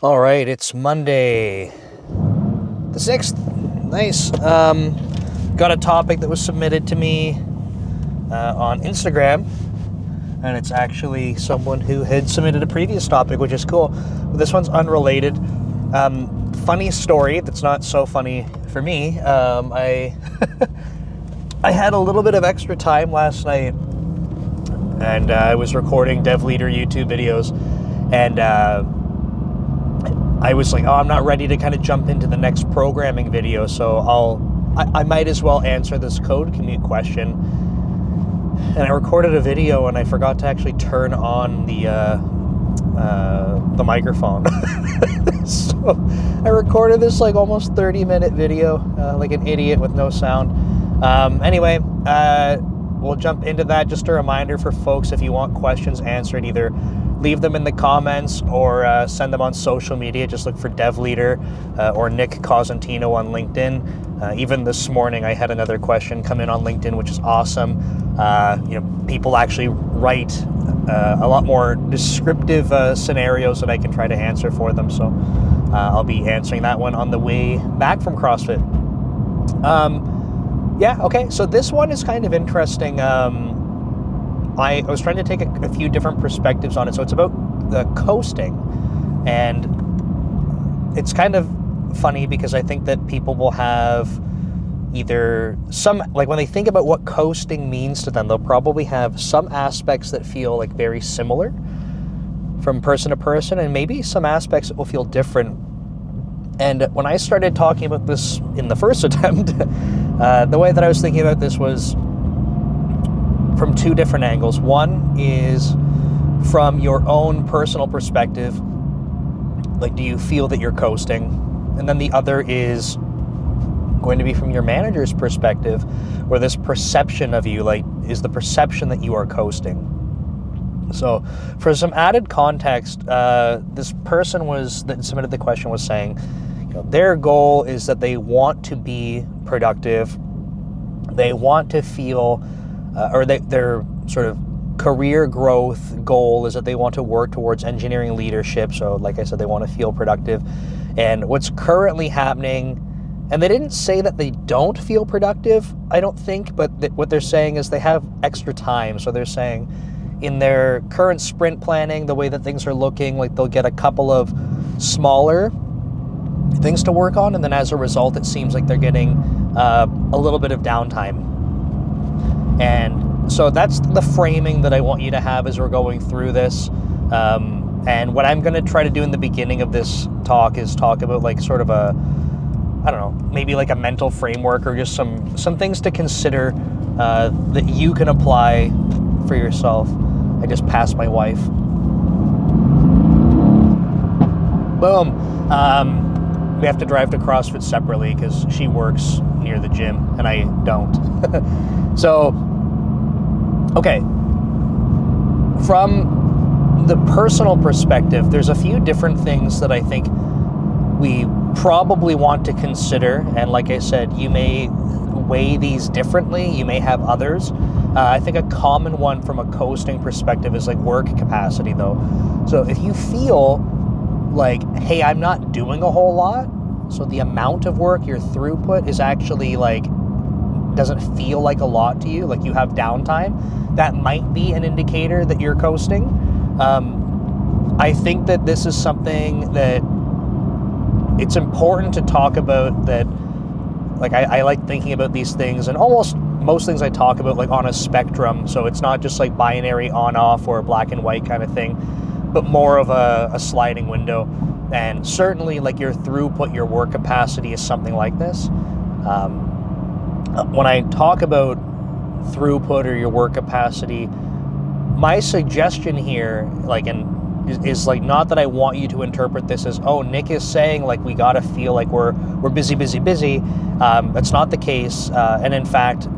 All right, it's Monday the 6th. Nice. Got a topic that was submitted to me on Instagram, and it's actually someone who had submitted a previous topic, which is cool. But this one's unrelated. Funny story that's not so funny for me. I I had a little bit of extra time last night, and I was recording dev leader YouTube videos, and I was like, oh, I'm not ready to kind of jump into the next programming video, so I might as well answer this code commute question. And I recorded a video, and I forgot to actually turn on the microphone. So I recorded this like almost 30-minute video, like an idiot with no sound. Anyway, we'll jump into that. Just a reminder for folks, if you want questions answered, either leave them in the comments or send them on social media. Just look for Dev Leader or Nick Cosentino on LinkedIn. Even this morning, I had another question come in on LinkedIn, which is awesome. People actually write a lot more descriptive scenarios that I can try to answer for them. So I'll be answering that one on the way back from CrossFit. Okay. So this one is kind of interesting. I was trying to take a few different perspectives on it. So it's about the coasting, and it's kind of funny because I think that people will have either some, like when they think about what coasting means to them, they'll probably have some aspects that feel like very similar from person to person, and maybe some aspects that will feel different. And when I started talking about this in the first attempt, the way that I was thinking about this was from two different angles. One is from your own personal perspective, like, do you feel that you're coasting? And then the other is going to be from your manager's perspective, where this perception of you, like, is the perception that you are coasting. So for some added context, this person that submitted the question was saying, their goal is that they want to be productive. They want to feel their sort of career growth goal is that they want to work towards engineering leadership. So like I said, they want to feel productive. And what's currently happening, and they didn't say that they don't feel productive, I don't think, but what they're saying is they have extra time. So they're saying in their current sprint planning, the way that things are looking, like they'll get a couple of smaller things to work on, and then as a result, it seems like they're getting a little bit of downtime. And so that's the framing that I want you to have as we're going through this. And what I'm going to try to do in the beginning of this talk is talk about like sort of maybe like a mental framework or just some things to consider that you can apply for yourself. I just passed my wife. Boom. We have to drive to CrossFit separately because she works near the gym and I don't. So, okay. From the personal perspective, there's a few different things that I think we probably want to consider. And like I said, you may weigh these differently. You may have others. I think a common one from a coasting perspective is like work capacity though. So if you feel like, hey, I'm not doing a whole lot, so the amount of work, your throughput is actually like, doesn't feel like a lot to you, like you have downtime, that might be an indicator that you're coasting. I think that this is something that it's important to talk about, that like I like thinking about these things, and almost most things I talk about like on a spectrum, so it's not just like binary on off or black and white kind of thing, but more of a sliding window. And certainly like your throughput, your work capacity is something like this. When I talk about throughput or your work capacity, my suggestion here, like, is like, not that I want you to interpret this as, oh, Nick is saying like we gotta feel like we're busy. That's not the case. And in fact,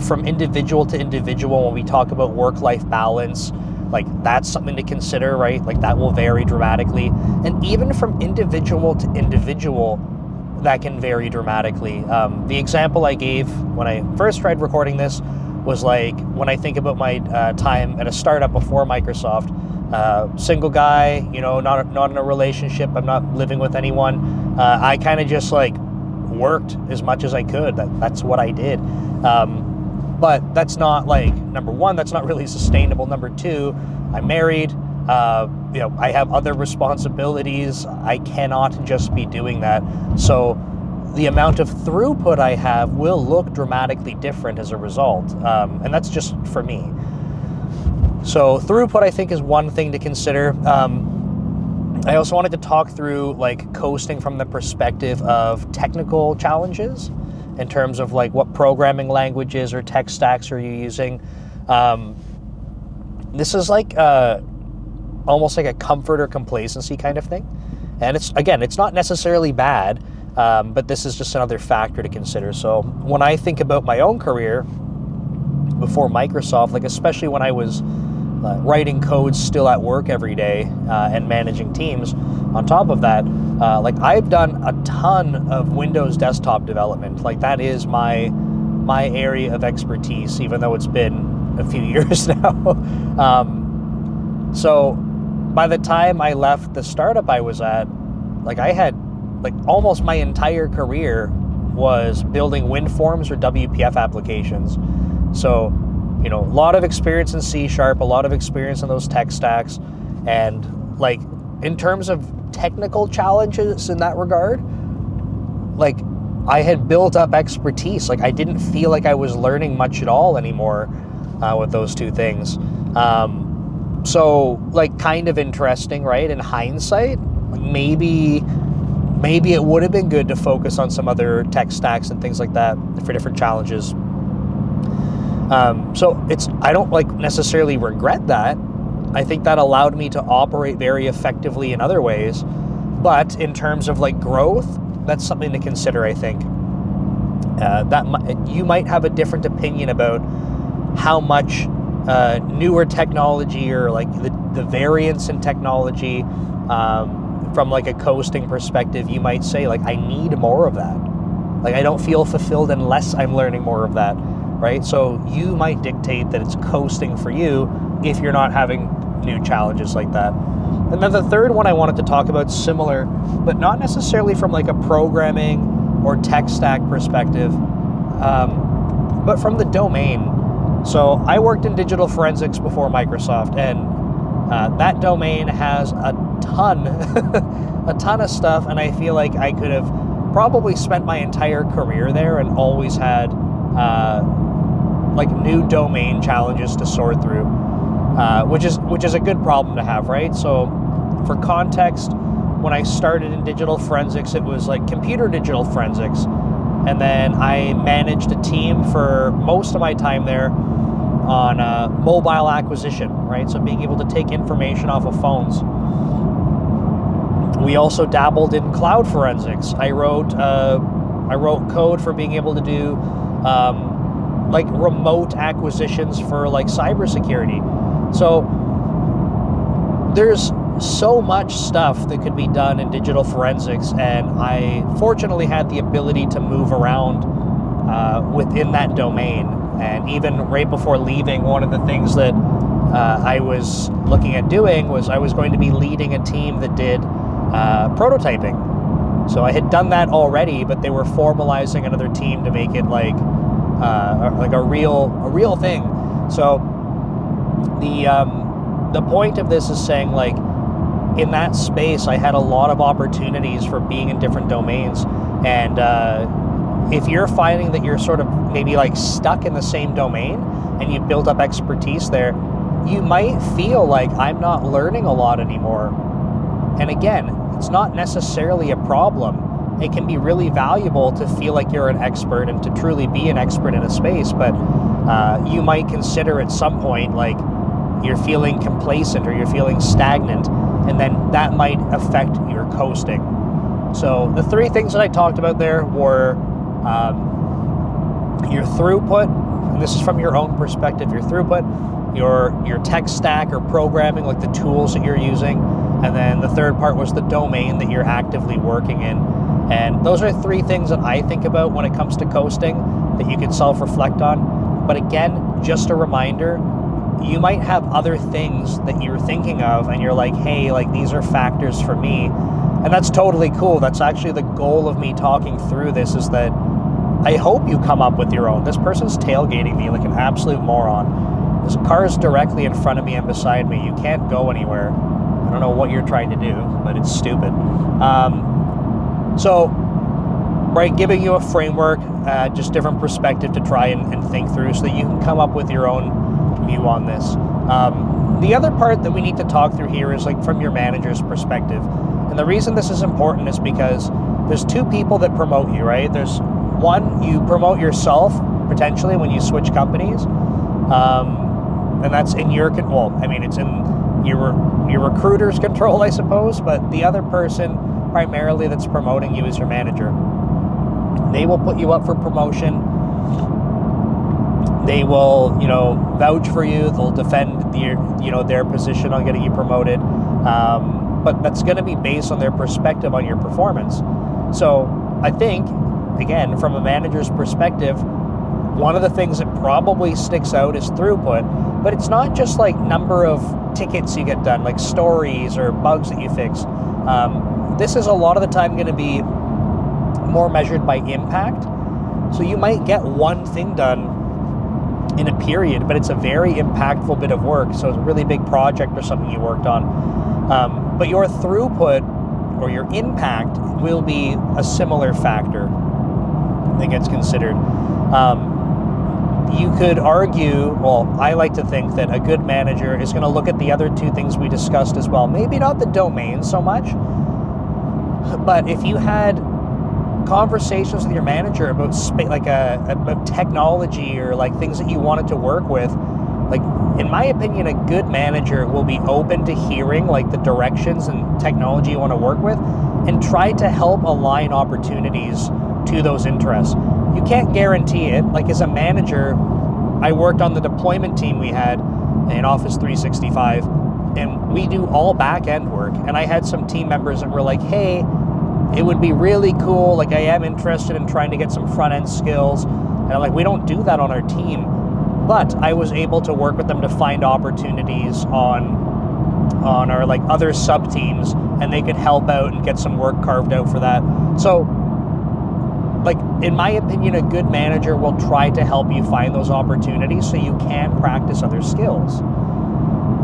from individual to individual, when we talk about work-life balance, like that's something to consider, right? Like that will vary dramatically. And even from individual to individual, that can vary dramatically. The example I gave when I first tried recording this was like, when I think about my time at a startup before Microsoft, Single guy, not in a relationship. I'm not living with anyone. I kind of just like worked as much as I could. That's what I did. But that's not like, number one, that's not really sustainable. Number two, I'm married. I have other responsibilities. I cannot just be doing that. So the amount of throughput I have will look dramatically different as a result. And that's just for me. So throughput, I think, is one thing to consider. I also wanted to talk through like coasting from the perspective of technical challenges in terms of like what programming languages or tech stacks are you using. This is like almost like a comfort or complacency kind of thing. And it's not necessarily bad, but this is just another factor to consider. So when I think about my own career before Microsoft, like especially when I was writing codes still at work every day and managing teams, on top of that, like I've done a ton of Windows desktop development. Like that is my area of expertise, even though it's been a few years now. So by the time I left the startup I was at, like I had like almost my entire career was building WinForms or WPF applications. So, a lot of experience in C#, a lot of experience in those tech stacks. And like in terms of technical challenges in that regard, like I had built up expertise. Like I didn't feel like I was learning much at all anymore with those two things. So like kind of interesting, right? In hindsight, like maybe it would have been good to focus on some other tech stacks and things like that for different challenges. So I don't like necessarily regret that. I think that allowed me to operate very effectively in other ways. But in terms of like growth, that's something to consider, I think. You might have a different opinion about how much newer technology or like the variance in technology from like a coasting perspective. You might say like, I need more of that. Like I don't feel fulfilled unless I'm learning more of that, right? So you might dictate that it's coasting for you if you're not having new challenges like that. And then the third one I wanted to talk about, similar, but not necessarily from like a programming or tech stack perspective, but from the domain. So I worked in digital forensics before Microsoft, and that domain has a ton of stuff, and I feel like I could have probably spent my entire career there and always had like new domain challenges to sort through, which is a good problem to have, right? So for context, when I started in digital forensics, it was like computer digital forensics, and then I managed a team for most of my time there on mobile acquisition, right? So being able to take information off of phones. We also dabbled in cloud forensics. I wrote code for being able to do like remote acquisitions for like cybersecurity. So there's so much stuff that could be done in digital forensics, and I fortunately had the ability to move around within that domain. And even right before leaving, one of the things that I was looking at doing was I was going to be leading a team that did prototyping. So I had done that already, but they were formalizing another team to make it like a real thing. So the point of this is saying, like, in that space, I had a lot of opportunities for being in different domains. And if you're finding that you're sort of maybe like stuck in the same domain and you've built up expertise there, you might feel like I'm not learning a lot anymore. And again, it's not necessarily a problem. It can be really valuable to feel like you're an expert and to truly be an expert in a space, but you might consider at some point like you're feeling complacent or you're feeling stagnant, and then that might affect your coasting. So the three things that I talked about there were your throughput, and this is from your own perspective, your throughput, your tech stack or programming, like the tools that you're using, and then the third part was the domain that you're actively working in. And those are three things that I think about when it comes to coasting that you can self-reflect on. But again, just a reminder, you might have other things that you're thinking of, and you're like, hey, like these are factors for me. And that's totally cool. That's actually the goal of me talking through this, is that I hope you come up with your own. This person's tailgating me like an absolute moron. There's cars directly in front of me and beside me. You can't go anywhere. I don't know what you're trying to do, but it's stupid. So, right, giving you a framework, just different perspective to try and think through so that you can come up with your own view on this. The other part that we need to talk through here is like from your manager's perspective. And the reason this is important is because there's two people that promote you, right? There's one, you promote yourself potentially when you switch companies. And that's in your, well, I mean, it's in your recruiter's control, I suppose, but the other person primarily that's promoting you is your manager. They will put you up for promotion. They will, vouch for you. They'll defend their position on getting you promoted. But that's going to be based on their perspective on your performance. So I think, again, from a manager's perspective, one of the things that probably sticks out is throughput, but it's not just like number of tickets you get done, like stories or bugs that you fix. This is a lot of the time going to be more measured by impact. So you might get one thing done in a period, but it's a very impactful bit of work. So it's a really big project or something you worked on. But your throughput or your impact will be a similar factor that gets considered. You could argue, well, I like to think that a good manager is going to look at the other two things we discussed as well. Maybe not the domain so much, but if you had conversations with your manager about about technology or like things that you wanted to work with, like in my opinion, a good manager will be open to hearing like the directions and technology you want to work with and try to help align opportunities to those interests. You can't guarantee it. Like as a manager, I worked on the deployment team we had in Office 365, and we do all back-end work. And I had some team members that were like, hey, it would be really cool. Like I am interested in trying to get some front-end skills. And I'm like, we don't do that on our team. But I was able to work with them to find opportunities on our like other sub-teams, and they could help out and get some work carved out for that. So like, in my opinion, a good manager will try to help you find those opportunities so you can practice other skills.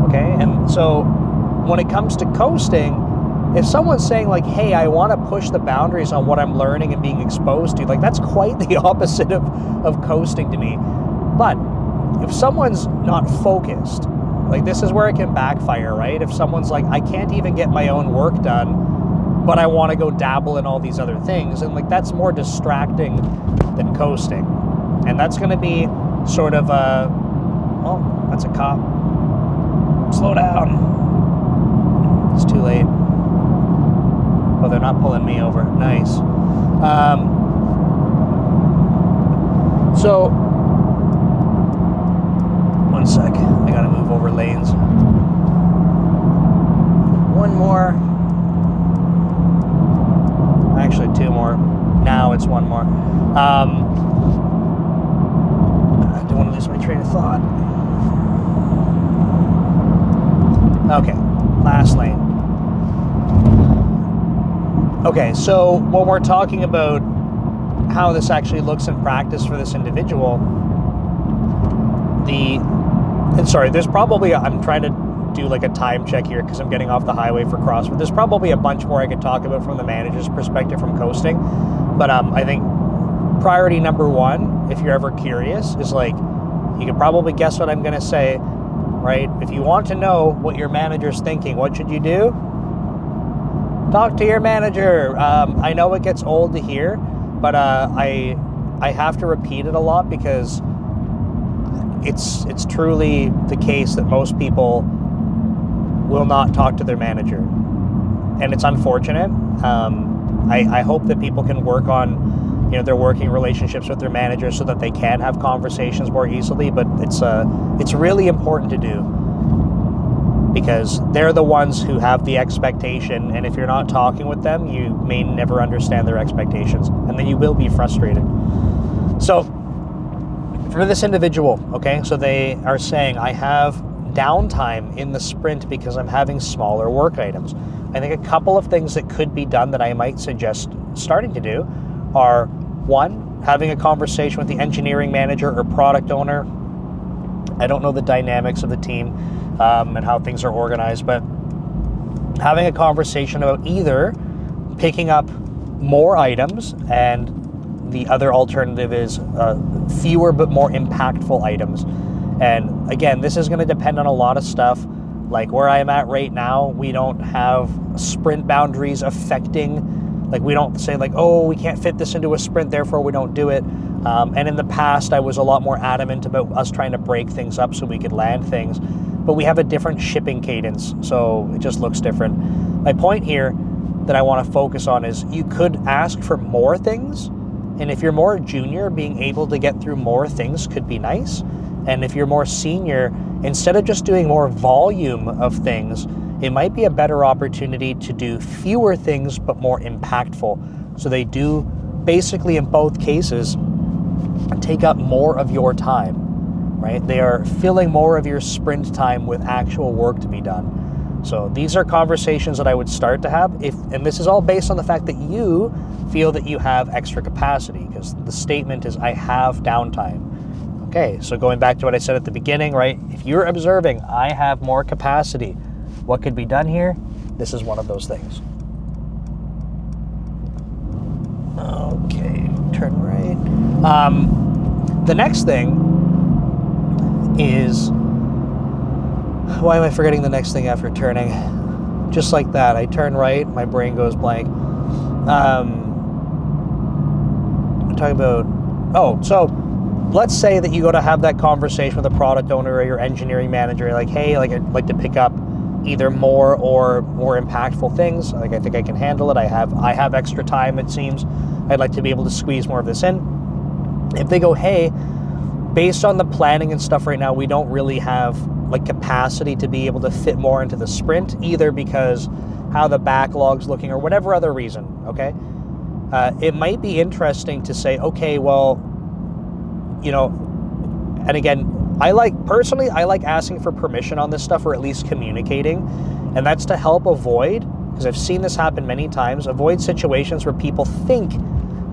Okay? And so when it comes to coasting, if someone's saying like, hey, I want to push the boundaries on what I'm learning and being exposed to, like that's quite the opposite of coasting to me. But if someone's not focused, like this is where it can backfire, right? If someone's like, I can't even get my own work done, but I want to go dabble in all these other things, and like that's more distracting than coasting. And that's going to be sort of oh, that's a cop. Slow down. It's too late. Oh, they're not pulling me over. Nice. So, one sec. I gotta move over lanes. One more. Actually, two more. Now it's one more. I don't want to lose my train of thought. Okay, last lane. Okay, so when we're talking about how this actually looks in practice for this individual, there's probably, I'm trying to do like a time check here because I'm getting off the highway for CrossFit. There's probably a bunch more I could talk about from the manager's perspective from coasting, but I think priority number one, if you're ever curious, is like, you can probably guess what I'm going to say, right? If you want to know what your manager's thinking, what should you do? Talk to your manager. I know it gets old to hear, but I have to repeat it a lot because it's truly the case that most people will not talk to their manager, and it's unfortunate. I hope that people can work on their working relationships with their managers so that they can have conversations more easily, but it's really important to do because they're the ones who have the expectation, and if you're not talking with them, you may never understand their expectations, and then you will be frustrated. So for this individual, okay, so they are saying, I have downtime in the sprint because I'm having smaller work items. I think a couple of things that could be done that I might suggest starting to do are, one, having a conversation with the engineering manager or product owner. I don't know the dynamics of the team and how things are organized, but having a conversation about either picking up more items, and the other alternative is fewer but more impactful items. And again, this is going to depend on a lot of stuff. Like where I'm at right now, we don't have sprint boundaries affecting, like we don't say like, oh, we can't fit this into a sprint, therefore we don't do it. And in the past, I was a lot more adamant about us trying to break things up so we could land things. But we have a different shipping cadence, so it just looks different. My point here that I want to focus on is you could ask for more things. And if you're more junior, being able to get through more things could be nice. And if you're more senior, instead of just doing more volume of things, it might be a better opportunity to do fewer things but more impactful. So they do, basically in both cases, take up more of your time, right? They are filling more of your sprint time with actual work to be done. So these are conversations that I would start to have, and this is all based on the fact that you feel that you have extra capacity, because the statement is, I have downtime. Okay, so going back to what I said at the beginning, right? If you're observing, I have more capacity, what could be done here? This is one of those things. Okay, turn right. The next thing is, why am I forgetting the next thing after turning? Just like that, I turn right, my brain goes blank. I'm talking about, so let's say that you go to have that conversation with a product owner or your engineering manager. You're like, hey, like I'd like to pick up either more or more impactful things. Like I think I can handle it. I have extra time, it seems. I'd like to be able to squeeze more of this in. If they go, hey, based on the planning and stuff right now, we don't really have like capacity to be able to fit more into the sprint, either because how the backlog's looking or whatever other reason, okay? It might be interesting to say, okay, well, you know, and again, I like asking for permission on this stuff, or at least communicating, and that's to help avoid, because I've seen this happen many times, avoid situations where people think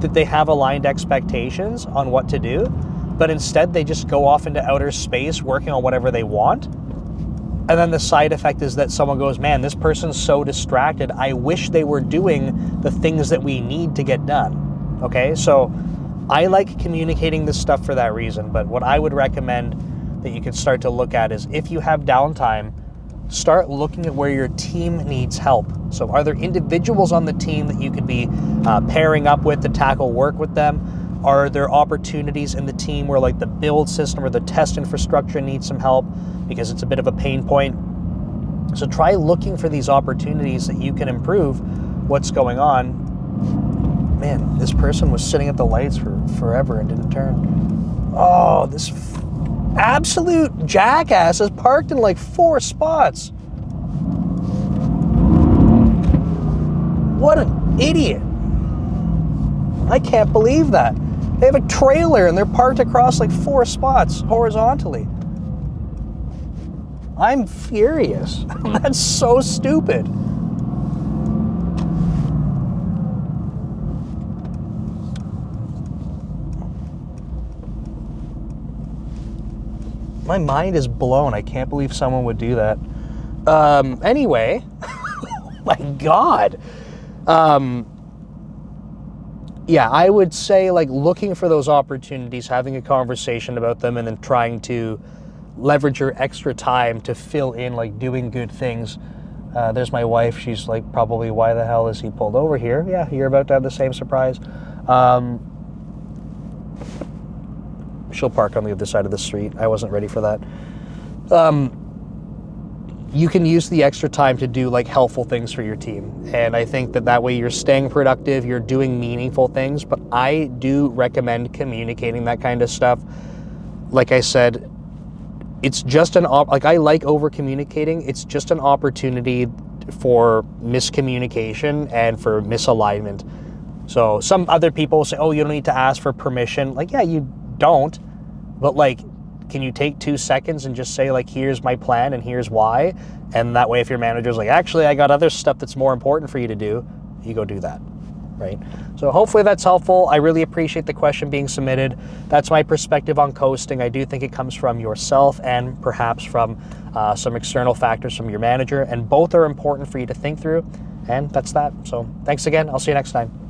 that they have aligned expectations on what to do, but instead they just go off into outer space working on whatever they want. And then the side effect is that someone goes, man, this person's so distracted, I wish they were doing the things that we need to get done. Okay, so I like communicating this stuff for that reason, but what I would recommend that you can start to look at is, if you have downtime, start looking at where your team needs help. So are there individuals on the team that you could be pairing up with to tackle work with them? Are there opportunities in the team where like the build system or the test infrastructure needs some help because it's a bit of a pain point? So try looking for these opportunities that you can improve what's going on. Man, this person was sitting at the lights for forever and didn't turn. Oh, this absolute jackass is parked in like 4 spots. What an idiot. I can't believe that. They have a trailer and they're parked across like 4 spots horizontally. I'm furious. That's so stupid. My mind is blown. I can't believe someone would do that. Anyway, oh my God. Yeah, I would say like looking for those opportunities, having a conversation about them, and then trying to leverage your extra time to fill in like doing good things. There's my wife. She's like, probably, why the hell is he pulled over here? Yeah, you're about to have the same surprise. She'll park on the other side of the street. I wasn't ready for that. You can use the extra time to do like helpful things for your team. And I think that way you're staying productive, you're doing meaningful things, but I do recommend communicating that kind of stuff. Like I said, it's just I like over communicating. It's just an opportunity for miscommunication and for misalignment. So some other people say, oh, you don't need to ask for permission. Like, yeah, you don't, but like can you take 2 seconds and just say, like, here's my plan and here's why? And that way, if your manager's like, actually, I got other stuff that's more important for you to do, you go do that, right? So hopefully that's helpful. I really appreciate the question being submitted. That's my perspective on coasting. I do think it comes from yourself and perhaps from some external factors from your manager, and both are important for you to think through. And that's that. So thanks again. I'll see you next time.